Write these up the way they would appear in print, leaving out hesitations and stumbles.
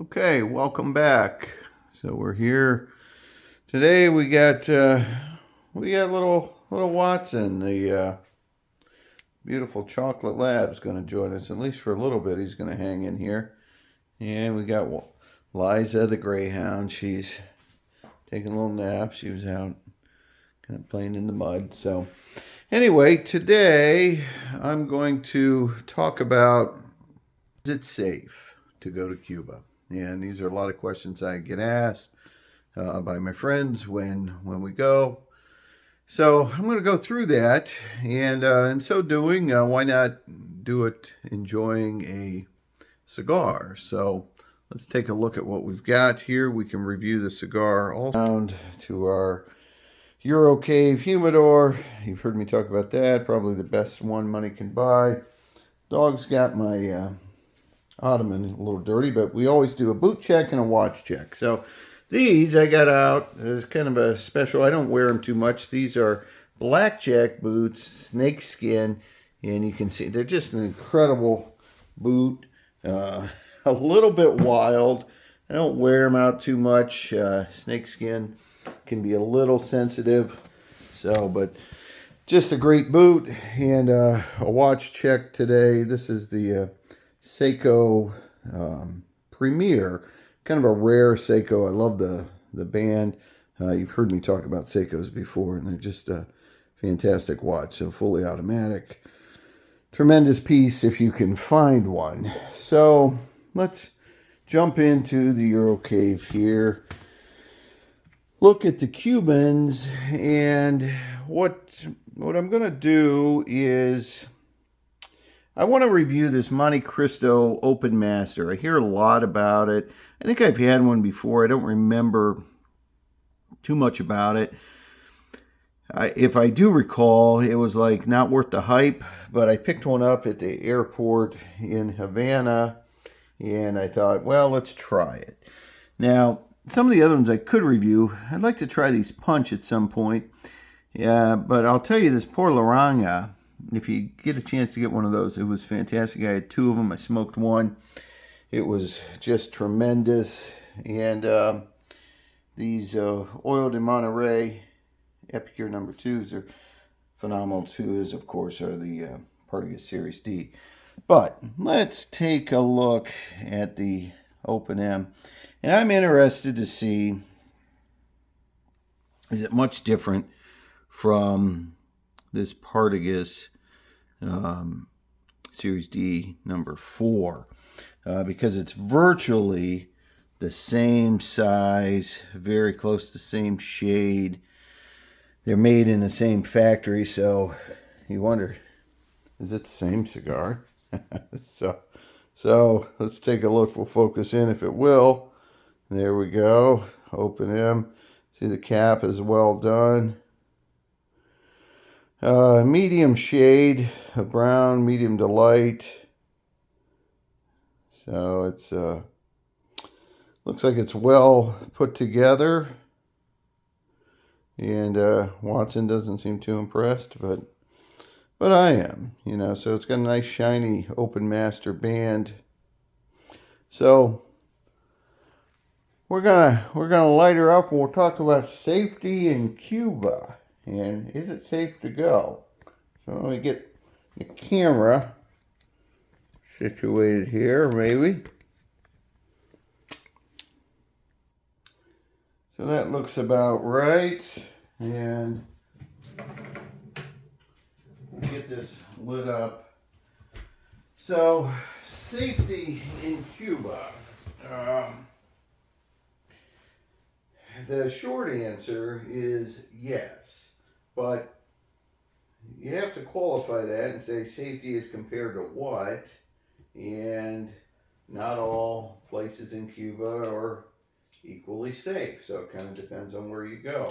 Okay, welcome back. So we're here today. We got little Watson, the beautiful chocolate lab, is going to join us at least for a little bit. He's going to hang in here, and we got Liza, the greyhound. She's taking a little nap. She was out kind of playing in the mud. So anyway, today I'm going to talk about, is it safe to go to Cuba? And these are a lot of questions I get asked by my friends when we go. So I'm going to go through that, and in so doing, why not do it enjoying a cigar? So let's take a look at what we've got here. We can review the cigar all around to our Euro Cave Humidor. You've heard me talk about that. Probably the best one money can buy. Dog's got my ottoman a little dirty, but we always do a boot check and a watch check. So these I got out as kind of a special. I don't wear them too much. These are blackjack boots, snake skin, and you can see they're just an incredible boot. A little bit wild. I don't wear them out too much. Snake skin can be a little sensitive, but just a great boot. And a watch check today. This is the Seiko Premier, kind of a rare Seiko. I love the band. You've heard me talk about Seikos before, and they're just a fantastic watch. So fully automatic, tremendous piece if you can find one. So let's jump into the Euro Cave here. Look at the Cubans, and what I'm going to do is I want to review this Montecristo Open Master. I hear a lot about it. I think I've had one before. I don't remember too much about it. If I do recall, it was like not worth the hype, but I picked one up at the airport in Havana, and I thought, well, let's try it. Now, some of the other ones I could review. I'd like to try these Punch at some point. Yeah, but I'll tell you, this Por Laranja, if you get a chance to get one of those, it was fantastic. I had two of them. I smoked one. It was just tremendous. And these Oil de Monterey Epicure number 2s are phenomenal too, as of course are the Partagas Series D. But let's take a look at the Open M. And I'm interested to see, is it much different from this Partagas Series D number 4, because it's virtually the same size, very close to the same shade. They're made in the same factory, so you wonder, is it the same cigar? so let's take a look. We'll focus in if it will. There we go. Open M. See, the cap is well done. Medium shade of brown, medium to light. So it's looks like it's well put together. And Watson doesn't seem too impressed, but I am, So it's got a nice shiny Open Master band. So we're gonna light her up, and we'll talk about safety in Cuba. And is it safe to go? So let me get the camera situated here, maybe. So that looks about right. And we'll get this lit up. So, safety in Cuba. The short answer is yes. But you have to qualify that and say safety is compared to what, and not all places in Cuba are equally safe, so it kind of depends on where you go.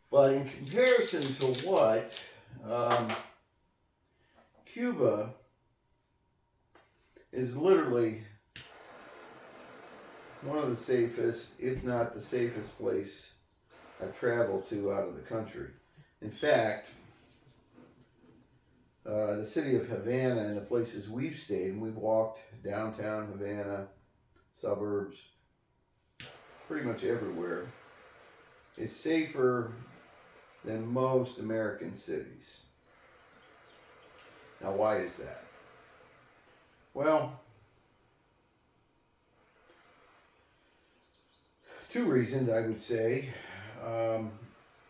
But in comparison to what, Cuba is literally one of the safest, if not the safest place I've traveled to out of the country. In fact, the city of Havana and the places we've stayed, and we've walked downtown Havana, suburbs, pretty much everywhere, is safer than most American cities. Now, why is that? Well, two reasons I would say.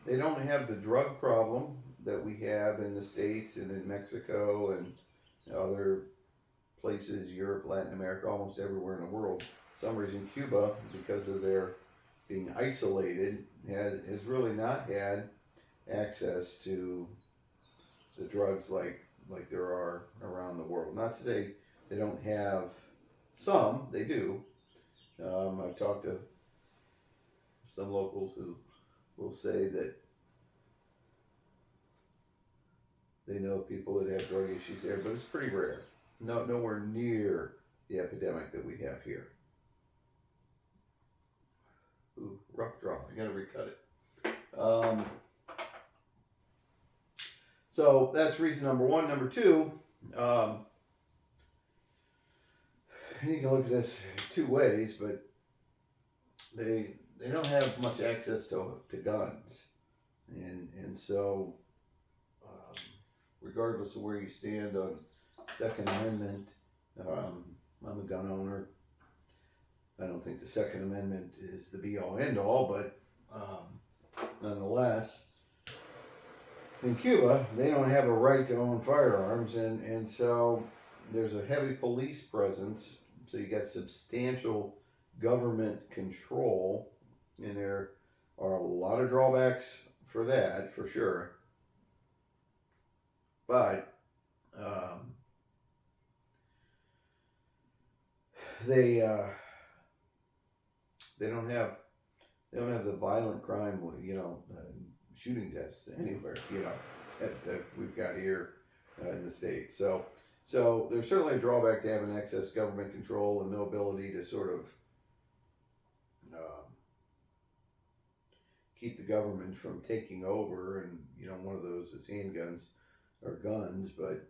They don't have the drug problem that we have in the States and in Mexico and other places, Europe, Latin America, almost everywhere in the world. For some reason, Cuba, because of their being isolated, has really not had access to the drugs like there are around the world. Not to say they don't have some, they do. I've talked to some locals who will say that they know people that have drug issues there, but it's pretty rare. Nowhere near the epidemic that we have here. Ooh, rough draw. I gotta recut it. So that's reason number one. Number two, you can look at this two ways, but they don't have much access to guns, and so regardless of where you stand on Second Amendment, I'm a gun owner. I don't think the Second Amendment is the be all end all, but nonetheless, in Cuba, they don't have a right to own firearms, and so there's a heavy police presence, so you got substantial government control, and there are a lot of drawbacks for that, for sure. But they don't have the violent crime, shooting deaths anywhere, that we've got here in the States. So there's certainly a drawback to having excess government control and no ability to sort of keep the government from taking over. And one of those is handguns or guns, but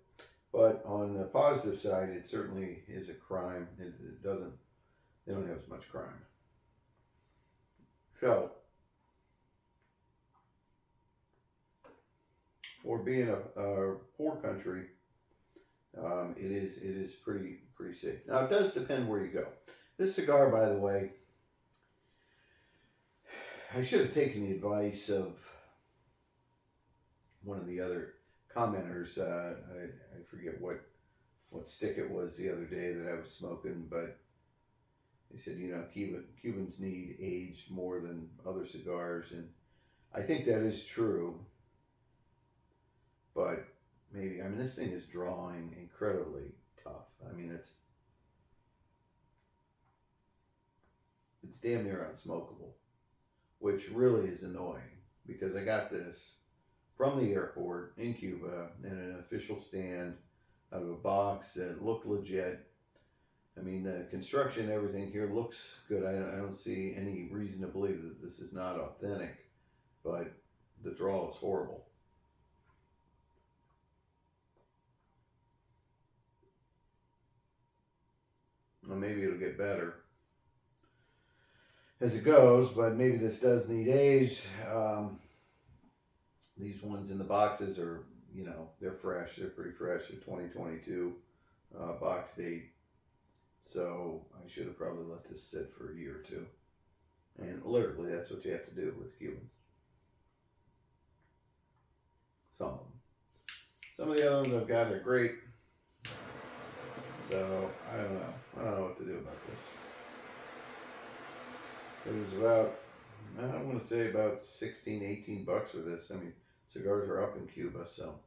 on the positive side, it certainly is a crime. They don't have as much crime. So, for being a poor country, it is pretty safe. Now, it does depend where you go. This cigar, by the way, I should have taken the advice of one of the other commenters. I forget what stick it was the other day that I was smoking, but they said, Cubans need age more than other cigars, and I think that is true. But maybe, this thing is drawing incredibly tough. It's damn near unsmokable, which really is annoying, because I got this from the airport in Cuba in an official stand out of a box that looked legit. The construction and everything here looks good. I don't see any reason to believe that this is not authentic, but the draw is horrible. Well, maybe it'll get better as it goes, but maybe this does need age. These ones in the boxes are, they're fresh. They're pretty fresh. They're 2022 box date. So I should have probably let this sit for a year or two. And literally, that's what you have to do with Cubans. Some of them. Some of the other ones I've got are great. So I don't know. I don't know what to do about this. It was about, I'm going to say about 16, 18 bucks for this. Cigars are up in Cuba, so.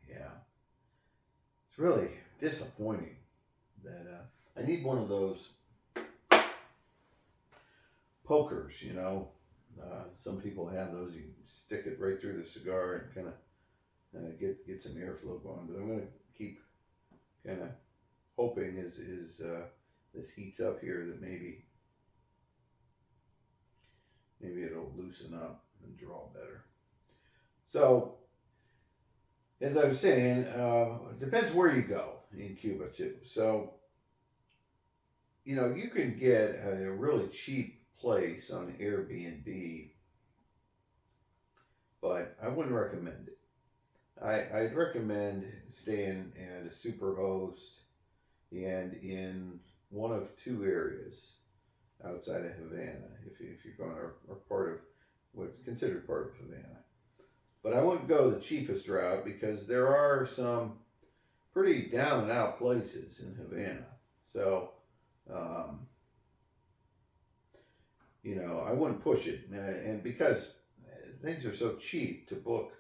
Yeah. It's really disappointing that I need one of those pokers, some people have those. You stick it right through the cigar and kind of get some airflow going. But I'm going to keep kind of hoping as this heats up here that maybe it'll loosen up and draw better. So as I was saying, it depends where you go in Cuba too. So, you can get a really cheap place on Airbnb, but I wouldn't recommend it. I'd recommend staying at a superhost and in one of two areas outside of Havana, if you're going to, or part of what's considered part of Havana. But I wouldn't go the cheapest route because there are some pretty down and out places in Havana. So, um, I wouldn't push it. And because things are so cheap to book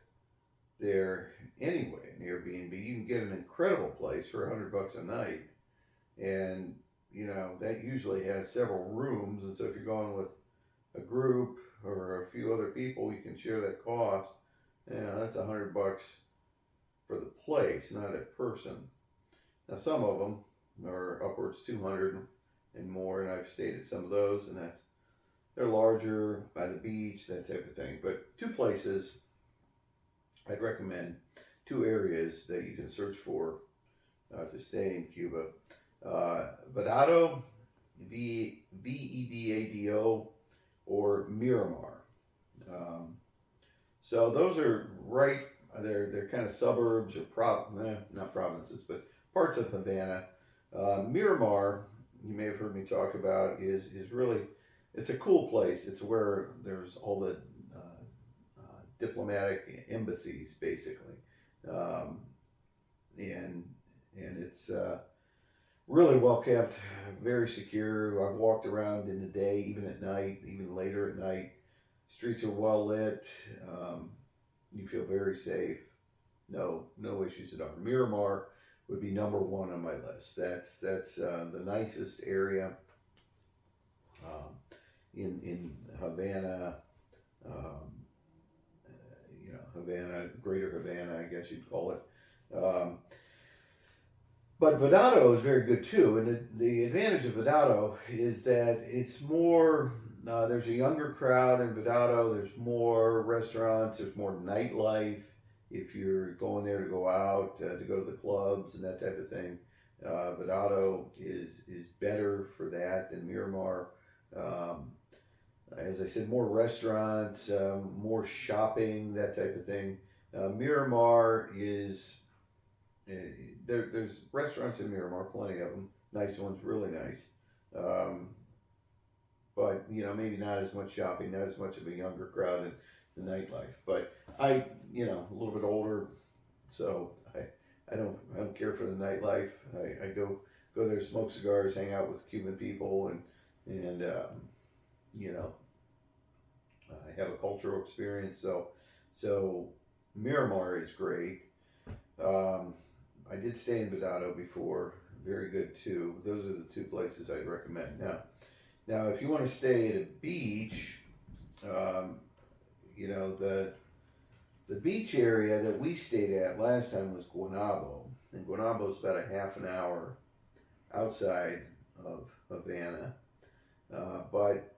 there anyway, in Airbnb, you can get an incredible place for $100 a night. And, that usually has several rooms. And so if you're going with a group or a few other people, you can share that cost. That's $100 for the place, not a person. Now some of them are upwards 200 and more, and I've stayed at some of those, and they're larger by the beach, that type of thing. But two places I'd recommend, two areas that you can search for to stay in Cuba: Vedado, Vedado, or Miramar. So those are right. They're kind of suburbs or not provinces, but parts of Havana. Miramar, you may have heard me talk about, is really, it's a cool place. It's where there's all the diplomatic embassies, basically, um, and it's really well kept, very secure. I've walked around in the day, even at night, even later at night. Streets are well lit. You feel very safe. No issues at all. Miramar would be number one on my list. That's the nicest area in Havana. Um, Havana, Greater Havana, I guess you'd call it. But Vedado is very good too, and the advantage of Vedado is that it's more. There's a younger crowd in Vedado. There's more restaurants. There's more nightlife. If you're going there to go out, to go to the clubs and that type of thing, Vedado is better for that than Miramar. Um, as I said, more restaurants, more shopping, that type of thing. Miramar is there's restaurants in Miramar, plenty of them, nice ones, really nice. Um, but maybe not as much shopping, not as much of a younger crowd in the nightlife. But a little bit older, so I don't care for the nightlife. I go there, smoke cigars, hang out with Cuban people, and I have a cultural experience. So Miramar is great. I did stay in Vedado before, very good too. Those are the two places I'd recommend. Now, if you want to stay at a beach, the beach area that we stayed at last time was Guanabo, and Guanabo is about a half an hour outside of Havana. But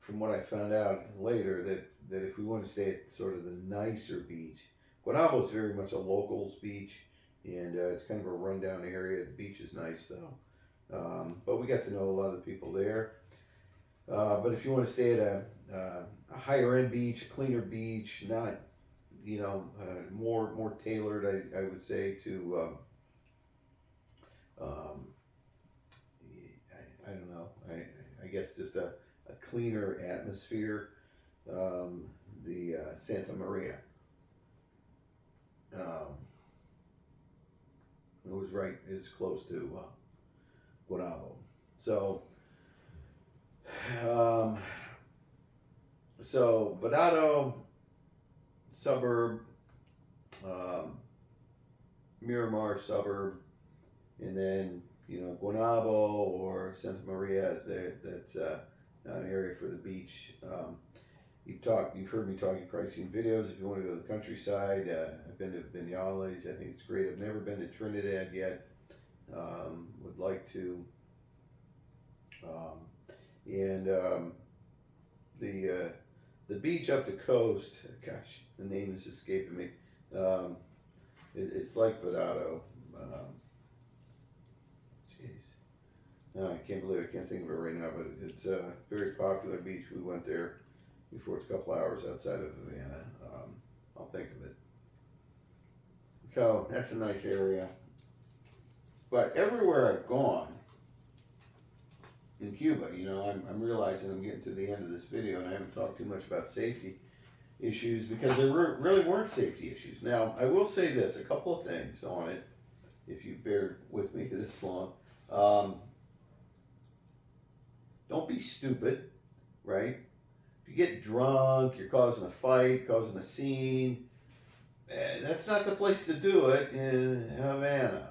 from what I found out later, that if we want to stay at sort of the nicer beach, Guanabo is very much a locals beach, and it's kind of a rundown area. The beach is nice though, but we got to know a lot of the people there. But if you want to stay at a higher end beach, a cleaner beach, not more tailored, I would say to I don't know, I guess just a cleaner atmosphere. The Santa Maria. It was right. It's close to Guanabo. Um, so Vedado, suburb, um, Miramar, suburb, and then Guanabo or Santa Maria. That's an area for the beach. You've heard me talking pricing videos. If you want to go to the countryside, I've been to Vinales. I think it's great. I've never been to Trinidad yet. Would like to. And the beach up the coast. Gosh, the name is escaping me. It's like Vedado. Jeez. No, I can't believe I can't think of it right now, but it's a very popular beach. We went there before. It's a couple hours outside of Havana. I'll think of it. So that's a nice area. But everywhere I've gone in Cuba, you know, I'm realizing I'm getting to the end of this video and I haven't talked too much about safety issues because there really weren't safety issues. Now, I will say this, a couple of things on it, if you bear with me this long. Don't be stupid, right? If you get drunk, you're causing a fight, causing a scene, that's not the place to do it in Havana.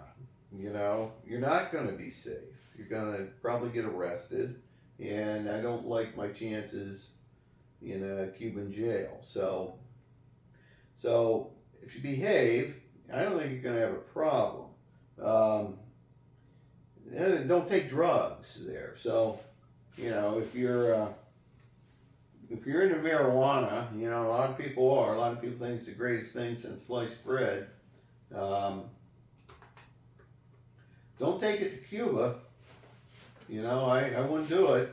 You know, you're not going to be safe. You're going to probably get arrested, and I don't like my chances in a Cuban jail. So if you behave, I don't think you're going to have a problem. Don't take drugs there. So, you know, if you're into marijuana, you know, a lot of people are. A lot of people think it's the greatest thing since sliced bread. Don't take it to Cuba. You know, I wouldn't do it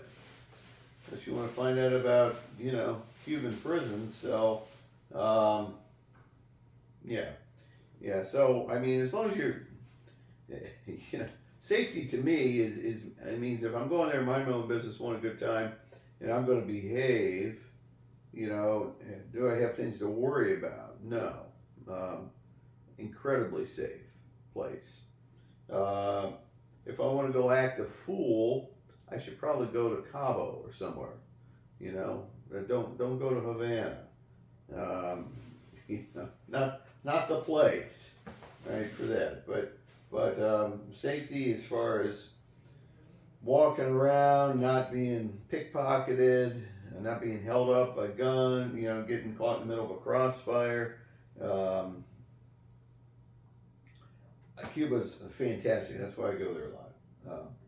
unless you want to find out about, you know, Cuban prisons. So, yeah. So, I mean, as long as you're, you know, safety to me is it means if I'm going there, mind my own business, want a good time, and I'm going to behave, you know, do I have things to worry about? No. Incredibly safe place. If I want to go act a fool, I should probably go to Cabo or somewhere, you know. Don't go to Havana. You know, not the place, right, for that. But safety as far as walking around, not being pickpocketed, not being held up by a gun, you know, getting caught in the middle of a crossfire. Cuba's fantastic. That's why I go there a lot.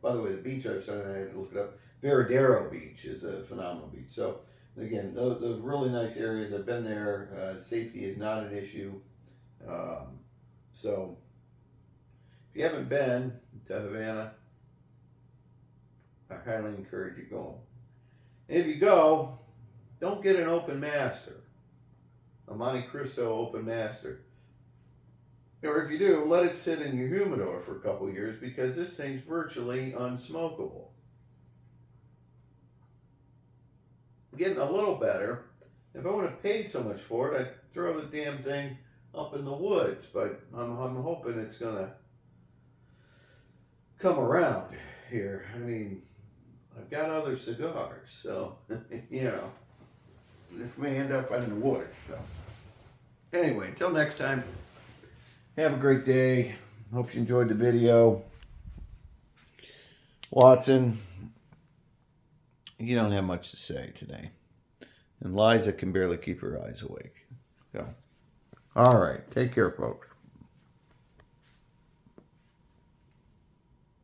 By the way, the beach I had to look it up. Veradero Beach is a phenomenal beach. So again, those really nice areas. I've been there. Safety is not an issue. So if you haven't been to Havana, I highly encourage you going. And if you go, don't get an open master, a Montecristo Open Master. Or if you do, let it sit in your humidor for a couple of years because this thing's virtually unsmokable. Getting a little better, if I would have paid so much for it, I'd throw the damn thing up in the woods, but I'm hoping it's gonna come around here. I mean, I've got other cigars, so, you know, this may end up in the woods. So, anyway, until next time, have a great day. Hope you enjoyed the video. Watson, you don't have much to say today. And Liza can barely keep her eyes awake. So, all right, take care, folks.